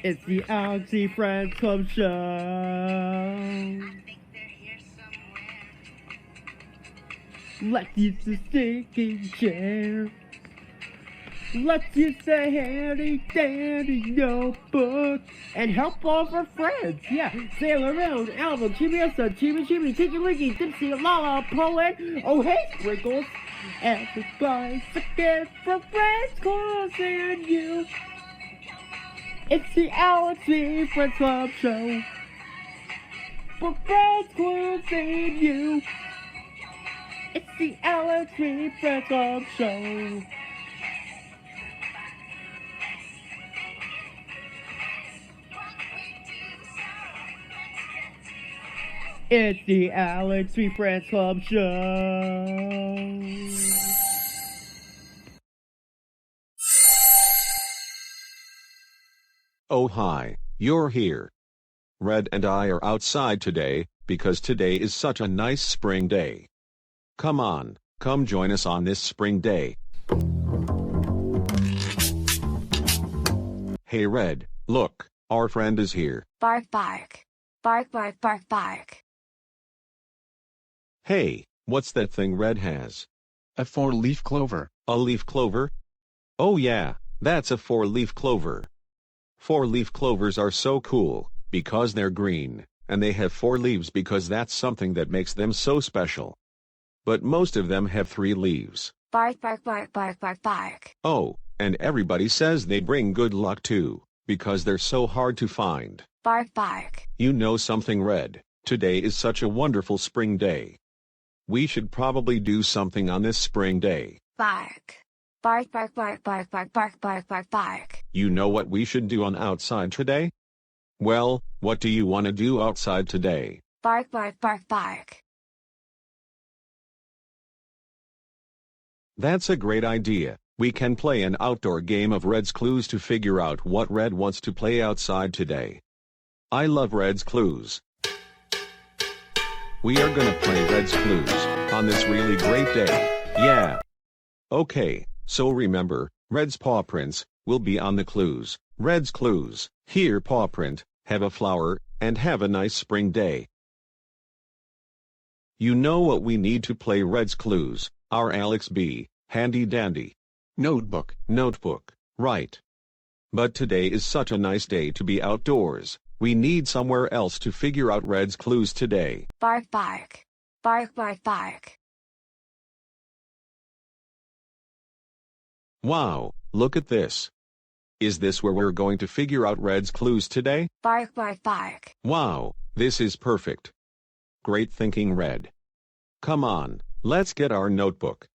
It's the Alex E. Friends Club Show. Let's use the stinking chair. Let's use the handy dandy notebook and help all of our friends. Yeah, sail around, album, chimiosa, chimi, tinky winky, dipsy, lala, poet. Oh hey, sprinkles. Everybody's looking for friends, close and you. It's the Alex E. Friends Club Show. For friends, close and you. It's the Alex E. Friends Club Show. It's the Alex E. Friends Club Show. Oh hi, you're here. Red and I are outside today, because today is such a nice spring day. Come on, come join us on this spring day. Hey Red, look, our friend is here. Bark, bark. Bark, bark, bark, bark. Hey, what's that thing Red has? A four-leaf clover. A leaf clover? Oh yeah, that's a four-leaf clover. Four-leaf clovers are so cool, because they're green, and they have four leaves because that's something that makes them so special. But most of them have three leaves. Bark, bark, bark, bark, bark, bark. Oh, and everybody says they bring good luck too, because they're so hard to find. Bark, bark. You know something Red, today is such a wonderful spring day. We should probably do something on this spring day. Bark. Bark, bark, bark, bark, bark, bark, bark, bark, bark. You know what we should do on outside today? Well, what do you want to do outside today? Bark, bark, bark, bark. That's a great idea. We can play an outdoor game of Red's Clues to figure out what Red wants to play outside today. I love Red's Clues. We are gonna play Red's Clues on this really great day. Yeah. Okay, so remember, Red's paw prints will be on the clues. Red's Clues, here paw print, have a flower, and have a nice spring day. You know what we need to play Red's Clues, our Alex B. Handy dandy. Notebook. Notebook, right. But today is such a nice day to be outdoors. We need somewhere else to figure out Red's Clues today. Bark, bark. Bark, bark, bark. Wow, look at this. Is this where we're going to figure out Red's Clues today? Bark, bark, bark. Wow, this is perfect. Great thinking Red. Come on, let's get our notebook.